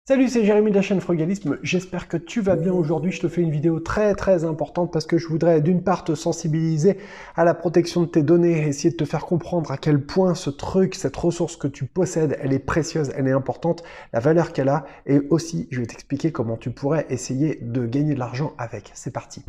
Salut, c'est Jérémy de la chaîne Frugalisme, j'espère que tu vas bien. Aujourd'hui je te fais une vidéo très importante parce que je voudrais d'une part te sensibiliser à la protection de tes données, essayer de te faire comprendre à quel point ce truc, cette ressource que tu possèdes, elle est précieuse, elle est importante, la valeur qu'elle a, et aussi je vais t'expliquer comment tu pourrais essayer de gagner de l'argent avec. C'est parti.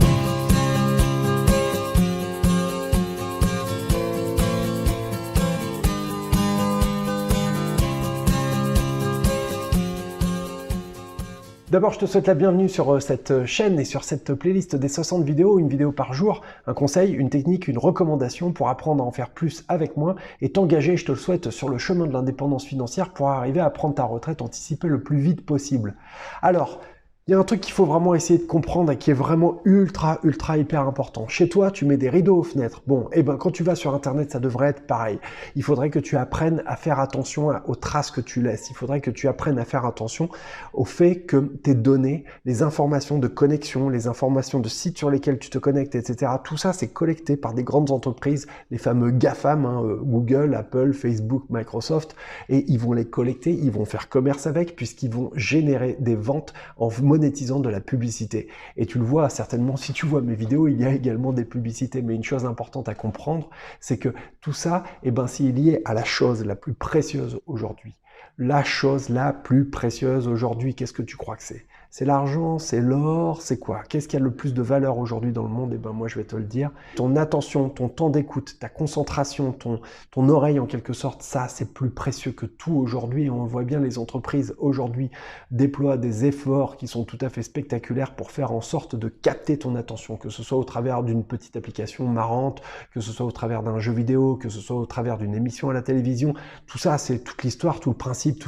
D'abord, je te souhaite la bienvenue sur cette chaîne et sur cette playlist des 60 vidéos, une vidéo par jour, un conseil, une technique, une recommandation pour apprendre à en faire plus avec moins et t'engager, je te le souhaite, sur le chemin de l'indépendance financière pour arriver à prendre ta retraite anticipée le plus vite possible. Alors, il y a un truc qu'il faut vraiment essayer de comprendre et qui est vraiment ultra hyper important. Chez toi, tu mets des rideaux aux fenêtres. Bon, et ben quand tu vas sur Internet, ça devrait être pareil. Il faudrait que tu apprennes à faire attention aux traces que tu laisses. Il faudrait que tu apprennes à faire attention au fait que tes données, les informations de connexion, les informations de sites sur lesquels tu te connectes, etc., tout ça, c'est collecté par des grandes entreprises, les fameux GAFAM, Google, Apple, Facebook, Microsoft, et ils vont les collecter, ils vont faire commerce avec, puisqu'ils vont générer des ventes en monétisant de la publicité. Et tu le vois certainement, si tu vois mes vidéos, il y a également des publicités. Mais une chose importante à comprendre, c'est que tout ça, c'est lié à la chose la plus précieuse aujourd'hui. La chose la plus précieuse aujourd'hui, qu'est-ce que tu crois que c'est? C'est l'argent, c'est l'or, c'est quoi? Qu'est-ce qui a le plus de valeur aujourd'hui dans le monde? Moi je vais te le dire. Ton attention, ton temps d'écoute, ta concentration, ton oreille en quelque sorte, ça c'est plus précieux que tout aujourd'hui. On voit bien, les entreprises aujourd'hui déploient des efforts qui sont tout à fait spectaculaires pour faire en sorte de capter ton attention, que ce soit au travers d'une petite application marrante, que ce soit au travers d'un jeu vidéo, que ce soit au travers d'une émission à la télévision. Tout ça, c'est toute l'histoire, tout le principe,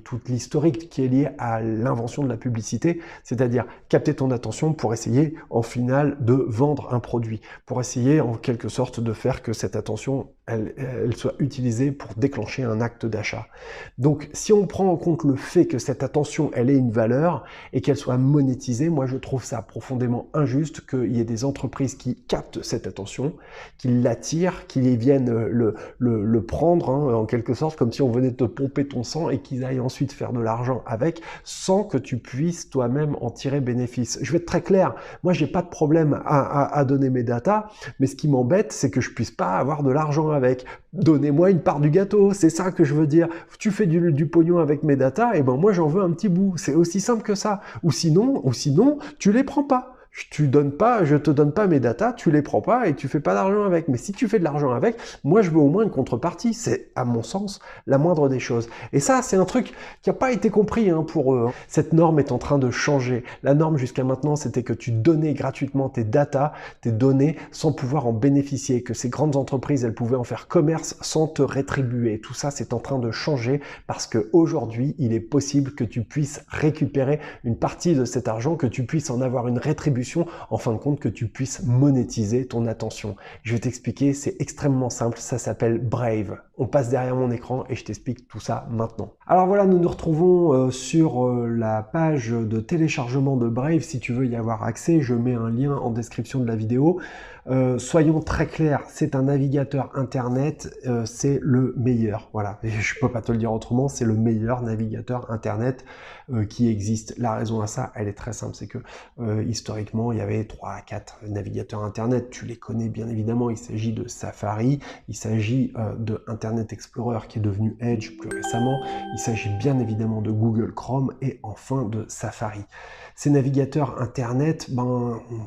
toute l'historique qui est liée à l'invention de la publicité, c'est-à-dire capter ton attention pour essayer en final de vendre un produit, pour essayer en quelque sorte de faire que cette attention elle soit utilisée pour déclencher un acte d'achat. Donc si on prend en compte le fait que cette attention elle ait une valeur et qu'elle soit monétisée, moi je trouve ça profondément injuste qu'il y ait des entreprises qui captent cette attention, qui l'attirent, qui viennent le prendre en quelque sorte, comme si on venait te pomper ton sang et qu'ils aillent ensuite faire de l'argent avec, sans que tu puisses toi-même en tirer bénéfice. Je vais être très clair, moi j'ai pas de problème à donner mes datas, mais ce qui m'embête, c'est que je puisse pas avoir de l'argent avec. Donnez-moi une part du gâteau, c'est ça que je veux dire. Tu fais du pognon avec mes datas, et moi j'en veux un petit bout. C'est aussi simple que ça. Ou sinon, tu les prends pas. Je te donne pas mes datas, tu les prends pas et tu fais pas d'argent avec. Mais si tu fais de l'argent avec, moi je veux au moins une contrepartie. C'est, à mon sens, la moindre des choses. Et ça, c'est un truc qui n'a pas été compris pour eux. Cette norme est en train de changer. La norme jusqu'à maintenant, c'était que tu donnais gratuitement tes datas, tes données, sans pouvoir en bénéficier. Que ces grandes entreprises, elles pouvaient en faire commerce sans te rétribuer. Tout ça, c'est en train de changer parce qu'aujourd'hui, il est possible que tu puisses récupérer une partie de cet argent, que tu puisses en avoir une rétribution, en fin de compte, que tu puisses monétiser ton attention. Je vais t'expliquer, c'est extrêmement simple, ça s'appelle Brave. On passe derrière mon écran et je t'explique tout ça maintenant. Alors voilà, nous nous retrouvons sur la page de téléchargement de Brave. Si tu veux y avoir accès, je mets un lien en description de la vidéo. Soyons très clairs, c'est un navigateur internet, c'est le meilleur, voilà, et je peux pas te le dire autrement, c'est le meilleur navigateur internet qui existe. La raison à ça, elle est très simple, c'est que historiquement, il y avait 3 à 4 navigateurs internet, tu les connais bien évidemment, il s'agit de Safari, il s'agit de Internet Explorer qui est devenu Edge plus récemment, il s'agit bien évidemment de Google Chrome et enfin de Safari. Ces navigateurs internet,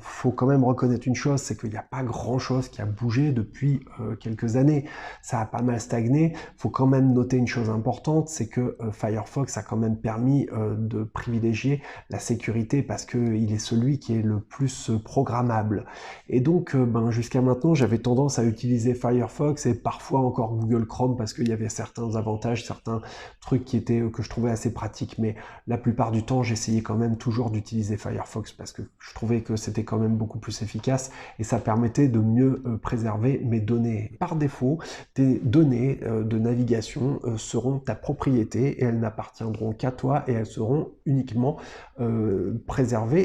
faut quand même reconnaître une chose, c'est qu'il n'y a pas grand chose qui a bougé depuis quelques années. Ça a pas mal stagné. Faut quand même noter une chose importante, c'est que Firefox a quand même permis de privilégier la sécurité parce qu'il est celui qui est le plus programmable. Et donc, jusqu'à maintenant, j'avais tendance à utiliser Firefox et parfois encore Google Chrome parce qu'il y avait certains avantages, certains trucs que je trouvais assez pratiques. Mais la plupart du temps, j'essayais quand même toujours d'utiliser Firefox parce que je trouvais que c'était quand même beaucoup plus efficace et ça permettait de mieux préserver mes données. Par défaut, tes données de navigation seront ta propriété et elles n'appartiendront qu'à toi et elles seront uniquement préservées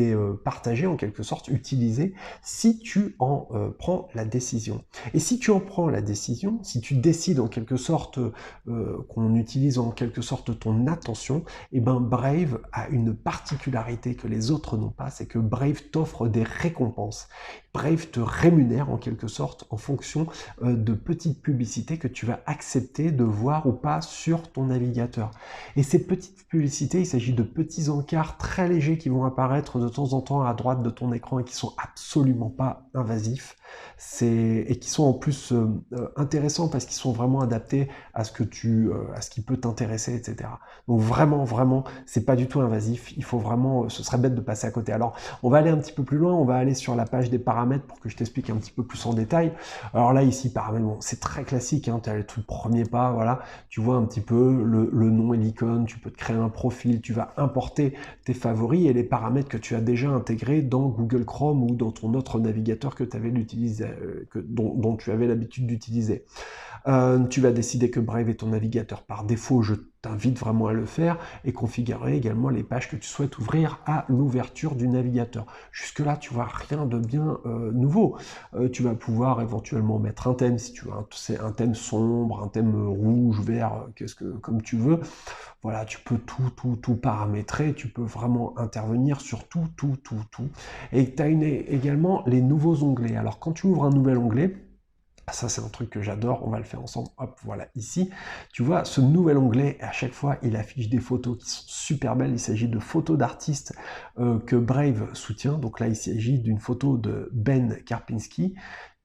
et partager en quelque sorte, utiliser, si tu en prends la décision. Et si tu en prends la décision, si tu décides en quelque sorte qu'on utilise en quelque sorte ton attention, et ben Brave a une particularité que les autres n'ont pas, c'est que Brave t'offre des récompenses. Brave te rémunère en quelque sorte en fonction de petites publicités que tu vas accepter de voir ou pas sur ton navigateur. Et ces petites publicités, il s'agit de petits encarts très légers qui vont apparaître de temps en temps à droite de ton écran et qui sont absolument pas invasifs. Et qui sont en plus intéressants parce qu'ils sont vraiment adaptés à ce qui peut t'intéresser, etc. Donc vraiment, c'est pas du tout invasif. Il faut vraiment, ce serait bête de passer à côté. Alors, on va aller un petit peu plus loin. On va aller sur la page des paramètres pour que je t'explique un petit peu plus en détail. Alors là, ici, paramètres, bon, c'est très classique. Hein, tu as tout le premier pas, voilà. Tu vois un petit peu le nom et l'icône. Tu peux te créer un profil. Tu vas importer tes favoris et les paramètres que tu as déjà intégrés dans Google Chrome ou dans ton autre navigateur que tu avais dont tu avais l'habitude d'utiliser. Tu vas décider que Brave est ton navigateur par défaut, je t'invite vraiment à le faire, et configurer également les pages que tu souhaites ouvrir à l'ouverture du navigateur. Jusque-là, tu vois rien de bien nouveau. Tu vas pouvoir éventuellement mettre un thème, si tu veux, c'est un thème sombre, un thème rouge, vert, comme tu veux. Voilà, tu peux tout paramétrer, tu peux vraiment intervenir sur tout. Et tu as également les nouveaux onglets. Alors, quand tu ouvres un nouvel onglet, ça c'est un truc que j'adore, on va le faire ensemble, hop, voilà, ici, tu vois, ce nouvel onglet, à chaque fois, il affiche des photos qui sont super belles, il s'agit de photos d'artistes que Brave soutient, donc là, il s'agit d'une photo de Ben Karpinski.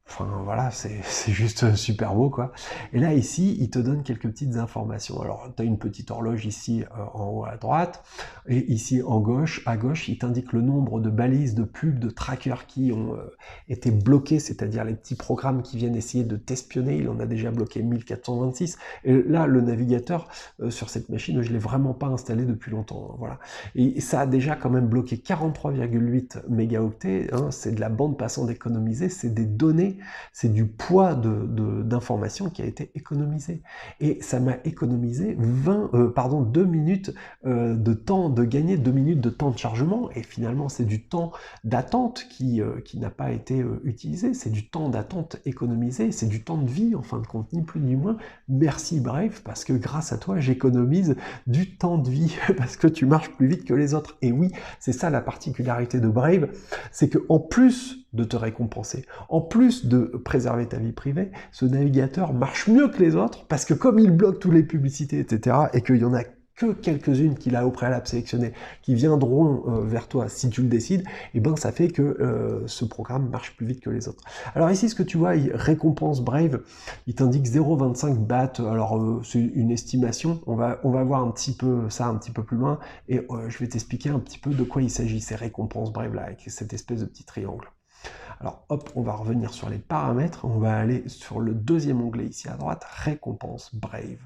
Enfin voilà, c'est juste super beau quoi. Et là ici, il te donne quelques petites informations. Alors tu as une petite horloge ici en haut à droite, et ici à gauche, il t'indique le nombre de balises, de pubs, de trackers qui ont été bloqués, c'est-à-dire les petits programmes qui viennent essayer de t'espionner. Il en a déjà bloqué 1426. Et là, le navigateur sur cette machine, je l'ai vraiment pas installé depuis longtemps. Hein, voilà. Et ça a déjà quand même bloqué 43,8 mégaoctets. Hein, c'est de la bande passante économisée, c'est des données. C'est du poids d'informations qui a été économisé. Et ça m'a économisé 2 minutes de temps de gagner, 2 minutes de temps de chargement. Et finalement, c'est du temps d'attente qui n'a pas été utilisé. C'est du temps d'attente économisé. C'est du temps de vie, en fin de compte, ni plus ni moins. Merci Brave, parce que grâce à toi, j'économise du temps de vie, parce que tu marches plus vite que les autres. Et oui, c'est ça la particularité de Brave, c'est qu'en plus de te récompenser, en plus de préserver ta vie privée, ce navigateur marche mieux que les autres, parce que comme il bloque toutes les publicités, etc., et qu'il y en a que quelques-unes qu'il a au préalable sélectionnées, qui viendront vers toi si tu le décides, et ben ça fait que ce programme marche plus vite que les autres. Alors ici, ce que tu vois, il récompense Brave, il t'indique 0,25 BAT, alors c'est une estimation, on va voir un petit peu ça un petit peu plus loin, et je vais t'expliquer un petit peu de quoi il s'agit, ces récompenses Brave là, avec cette espèce de petit triangle. Alors hop, on va revenir sur les paramètres, on va aller sur le deuxième onglet ici à droite, récompense Brave.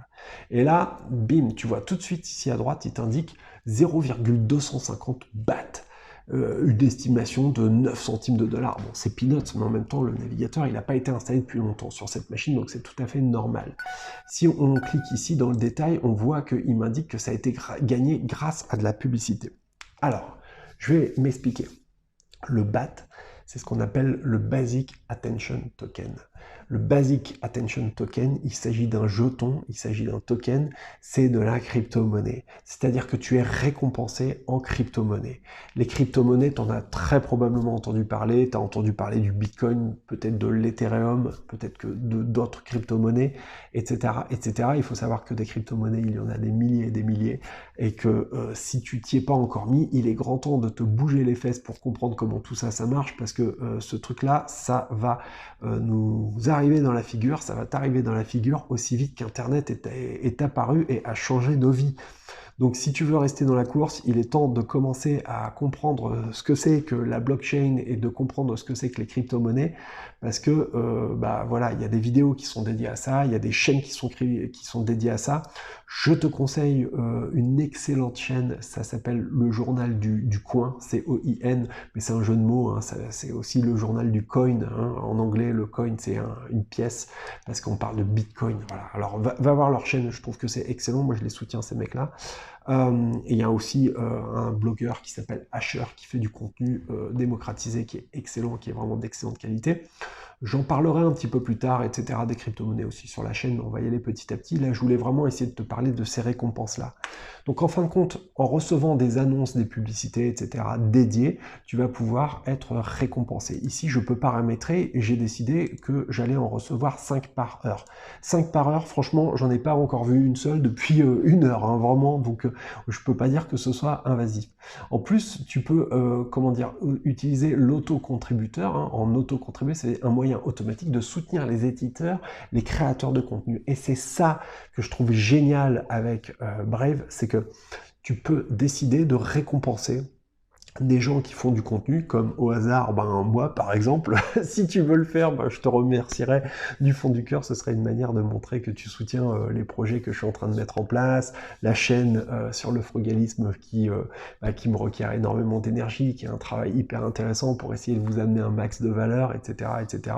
Et là, bim, tu vois tout de suite ici à droite, il t'indique 0,250 BAT. Une estimation de 9 centimes de dollars. Bon, c'est peanuts, mais en même temps, le navigateur, il n'a pas été installé depuis longtemps sur cette machine, donc c'est tout à fait normal. Si on clique ici dans le détail, on voit qu'il m'indique que ça a été gagné grâce à de la publicité. Alors, je vais m'expliquer. Le BAT, c'est ce qu'on appelle le Basic Attention Token. Le Basic Attention Token, il s'agit d'un jeton, il s'agit d'un token, c'est de la crypto-monnaie. C'est-à-dire que tu es récompensé en crypto-monnaie. Les crypto-monnaies, tu en as très probablement entendu parler, tu as entendu parler du Bitcoin, peut-être de l'Ethereum, peut-être que d'autres crypto-monnaies, etc., etc. Il faut savoir que des crypto-monnaies, il y en a des milliers et des milliers, et que si tu t'y es pas encore mis, il est grand temps de te bouger les fesses pour comprendre comment tout ça, ça marche, parce que ce truc-là, ça va nous arriver dans la figure, ça va t'arriver dans la figure aussi vite qu'Internet est apparu et a changé nos vies. Donc si tu veux rester dans la course, il est temps de commencer à comprendre ce que c'est que la blockchain et de comprendre ce que c'est que les crypto-monnaies, parce que voilà, il y a des vidéos qui sont dédiées à ça, il y a des chaînes qui sont dédiées à ça. Je te conseille une excellente chaîne, ça s'appelle le journal du coin, C-O-I-N, mais c'est un jeu de mots, hein, c'est aussi le journal du coin, hein. En anglais le coin c'est une pièce, parce qu'on parle de Bitcoin, voilà. Alors va voir leur chaîne, je trouve que c'est excellent, moi je les soutiens ces mecs-là. Et il y a aussi un blogueur qui s'appelle Asher qui fait du contenu démocratisé, qui est excellent, qui est vraiment d'excellente qualité. J'en parlerai un petit peu plus tard, etc., des crypto-monnaies aussi sur la chaîne, on va y aller petit à petit. Là, je voulais vraiment essayer de te parler de ces récompenses-là. Donc en fin de compte, en recevant des annonces, des publicités, etc., dédiées, tu vas pouvoir être récompensé. Ici, je peux paramétrer et j'ai décidé que j'allais en recevoir 5 par heure. 5 par heure, franchement, j'en ai pas encore vu une seule depuis 1 heure, hein, vraiment, donc je peux pas dire que ce soit invasif. En plus, tu peux, comment dire, utiliser l'auto-contributeur. Hein. En auto-contribuer, c'est un moyen automatique de soutenir les éditeurs, les créateurs de contenu. Et c'est ça que je trouve génial avec Brave, c'est que tu peux décider de récompenser des gens qui font du contenu, comme au hasard, moi par exemple, si tu veux le faire, je te remercierai du fond du cœur, ce serait une manière de montrer que tu soutiens les projets que je suis en train de mettre en place, la chaîne sur le frugalisme qui me requiert énormément d'énergie, qui est un travail hyper intéressant pour essayer de vous amener un max de valeur, etc., etc.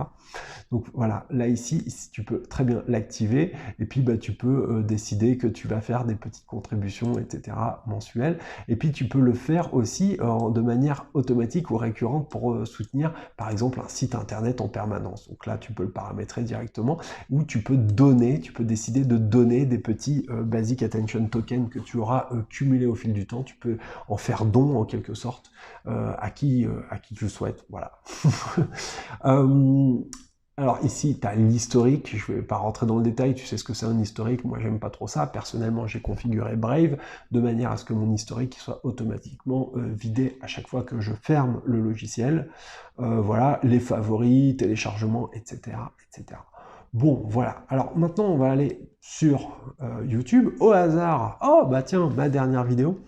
Donc voilà, là ici, tu peux très bien l'activer, et puis tu peux décider que tu vas faire des petites contributions, etc., mensuelles, et puis tu peux le faire aussi de manière automatique ou récurrente pour soutenir, par exemple, un site internet en permanence. Donc là, tu peux le paramétrer directement, ou tu peux donner, tu peux décider de donner des petits Basic Attention Tokens que tu auras cumulés au fil du temps. Tu peux en faire don, en quelque sorte, à qui tu le souhaites. Voilà. Alors ici, tu as l'historique, je ne vais pas rentrer dans le détail, tu sais ce que c'est un historique, moi j'aime pas trop ça. Personnellement, j'ai configuré Brave de manière à ce que mon historique soit automatiquement vidé à chaque fois que je ferme le logiciel. Voilà, les favoris, téléchargements, etc., etc. Bon, voilà. Alors maintenant, on va aller sur YouTube. Au hasard, oh bah tiens, ma dernière vidéo.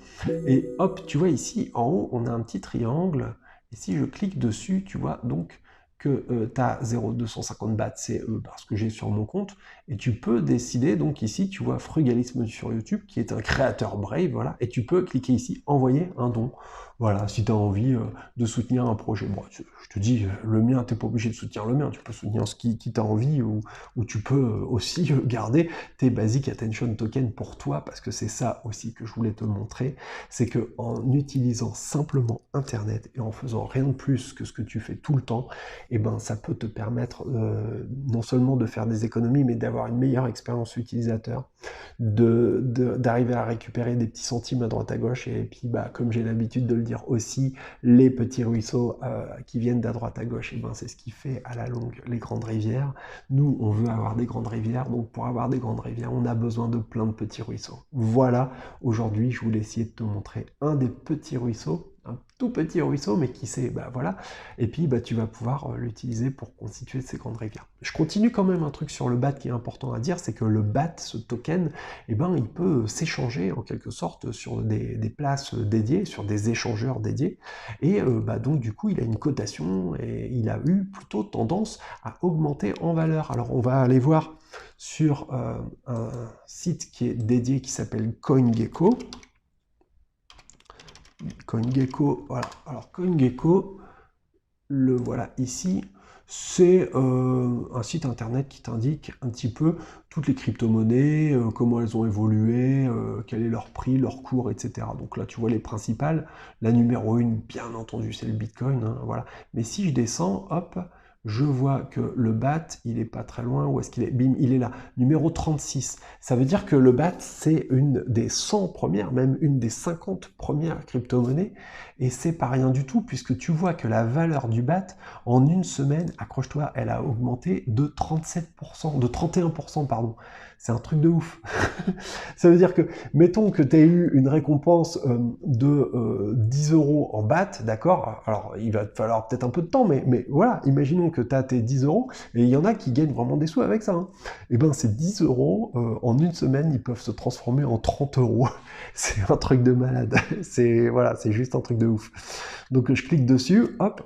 Et hop, tu vois ici, en haut, on a un petit triangle. Et si je clique dessus, tu vois donc que tu as 0,250 bahts, c'est parce que j'ai sur mon compte, et tu peux décider, donc ici, tu vois Frugalisme sur YouTube, qui est un créateur Brave, voilà, et tu peux cliquer ici, envoyer un don. Voilà, si tu as envie de soutenir un projet. Bon, je te dis, le mien, tu n'es pas obligé de soutenir le mien, tu peux soutenir ce qui t'a envie, ou tu peux aussi garder tes Basic Attention Tokens pour toi, parce que c'est ça aussi que je voulais te montrer, c'est que en utilisant simplement Internet et en faisant rien de plus que ce que tu fais tout le temps, et ça peut te permettre non seulement de faire des économies, mais d'avoir une meilleure expérience utilisateur, d'arriver à récupérer des petits centimes à droite à gauche, et puis comme j'ai l'habitude de le dire aussi, les petits ruisseaux qui viennent d'à droite à gauche, et c'est ce qui fait à la longue les grandes rivières. Nous, on veut avoir des grandes rivières, donc pour avoir des grandes rivières, on a besoin de plein de petits ruisseaux. Voilà, aujourd'hui, je voulais essayer de te montrer un des petits ruisseaux, un tout petit ruisseau, mais qui sait, voilà. Et puis, tu vas pouvoir l'utiliser pour constituer ces grandes rivières. Je continue quand même un truc sur le BAT qui est important à dire, c'est que le BAT, ce token, il peut s'échanger en quelque sorte sur des places dédiées, sur des échangeurs dédiés. Et donc, du coup, il a une cotation et il a eu plutôt tendance à augmenter en valeur. Alors, on va aller voir sur un site qui est dédié, qui s'appelle CoinGecko. CoinGecko, voilà. Alors CoinGecko, le voilà ici, c'est un site internet qui t'indique un petit peu toutes les crypto-monnaies, comment elles ont évolué, quel est leur prix, leur cours, etc. Donc là, tu vois les principales. La numéro 1, bien entendu, c'est le Bitcoin, hein, voilà. Mais si je descends, hop, je vois que le BAT, il est pas très loin. Où est-ce qu'il est? Bim, il est là. Numéro 36. Ça veut dire que le BAT, c'est une des 100 premières, même une des 50 premières crypto-monnaies. Et c'est pas rien du tout, puisque tu vois que la valeur du BAT, en une semaine, accroche-toi, elle a augmenté de 37%, de 31%, pardon. C'est un truc de ouf. Ça veut dire que, mettons que tu aies eu une récompense de 10 € en BAT, d'accord? Alors, il va te falloir peut-être un peu de temps, mais voilà, imaginons que tu as tes 10 € et il y en a qui gagnent vraiment des sous avec ça. Hein. Et ces 10 € en une semaine, ils peuvent se transformer en 30 €. C'est un truc de malade. C'est juste un truc de ouf. Donc, je clique dessus, hop,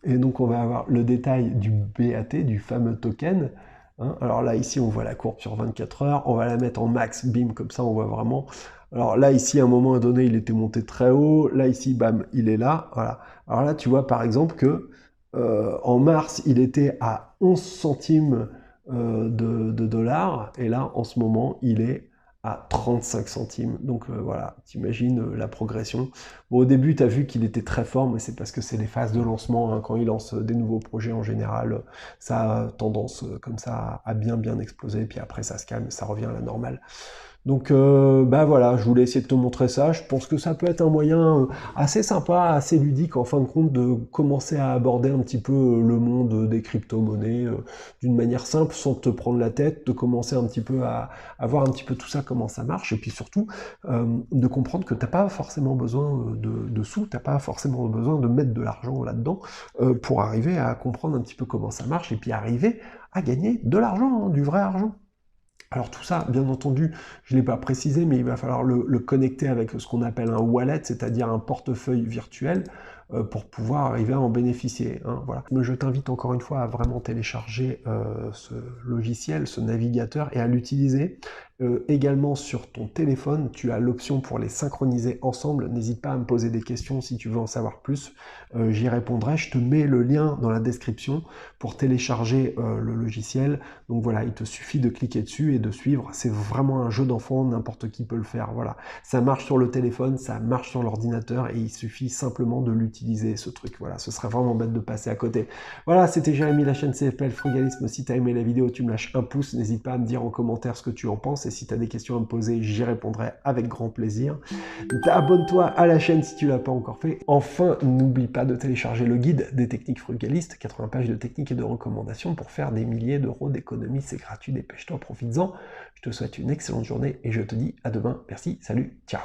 et donc on va avoir le détail du BAT, du fameux token. Hein. Alors là, ici, on voit la courbe sur 24 heures. On va la mettre en max, bim, comme ça, on voit vraiment. Alors là, ici, à un moment donné, il était monté très haut. Là, ici, bam, il est là. Voilà. Alors là, tu vois, par exemple, que en mars, il était à 11 centimes de dollars. Et là, en ce moment, il est à 35 centimes. Donc voilà, t'imagines la progression. Bon, au début, tu as vu qu'il était très fort, mais c'est parce que c'est les phases de lancement. Hein. Quand ils lancent des nouveaux projets en général, ça a tendance comme ça à bien exploser, puis après ça se calme, ça revient à la normale. Donc bah voilà, je voulais essayer de te montrer ça. Je pense que ça peut être un moyen assez sympa, assez ludique en fin de compte de commencer à aborder un petit peu le monde des crypto-monnaies d'une manière simple, sans te prendre la tête, de commencer un petit peu à voir un petit peu tout ça, comment ça marche, et puis surtout de comprendre que t'as pas forcément besoin de sous, t'as pas forcément besoin de mettre de l'argent là-dedans pour arriver à comprendre un petit peu comment ça marche, et puis arriver à gagner de l'argent, hein, du vrai argent. Alors tout ça, bien entendu, je ne l'ai pas précisé, mais il va falloir le connecter avec ce qu'on appelle un wallet, c'est-à-dire un portefeuille virtuel, pour pouvoir arriver à en bénéficier. Hein, voilà. Mais je t'invite encore une fois à vraiment télécharger ce logiciel, ce navigateur, et à l'utiliser. Également sur ton téléphone, tu as l'option pour les synchroniser ensemble. N'hésite pas à me poser des questions si tu veux en savoir plus. J'y répondrai. Je te mets le lien dans la description pour télécharger le logiciel. Donc voilà, il te suffit de cliquer dessus et de suivre. C'est vraiment un jeu d'enfant, n'importe qui peut le faire. Voilà, ça marche sur le téléphone, ça marche sur l'ordinateur et il suffit simplement de l'utiliser, ce truc. Voilà, ce serait vraiment bête de passer à côté. Voilà, c'était Jérémy, la chaîne CFPL Frugalisme. Si tu as aimé la vidéo, tu me lâches un pouce. N'hésite pas à me dire en commentaire ce que tu en penses. Et si tu as des questions à me poser, j'y répondrai avec grand plaisir. Abonne-toi à la chaîne si tu l'as pas encore fait. Enfin, n'oublie pas de télécharger le guide des techniques frugalistes, 80 pages de techniques et de recommandations pour faire des milliers d'euros d'économies. C'est gratuit, dépêche-toi, profites-en. Je te souhaite une excellente journée et je te dis à demain. Merci, salut, ciao.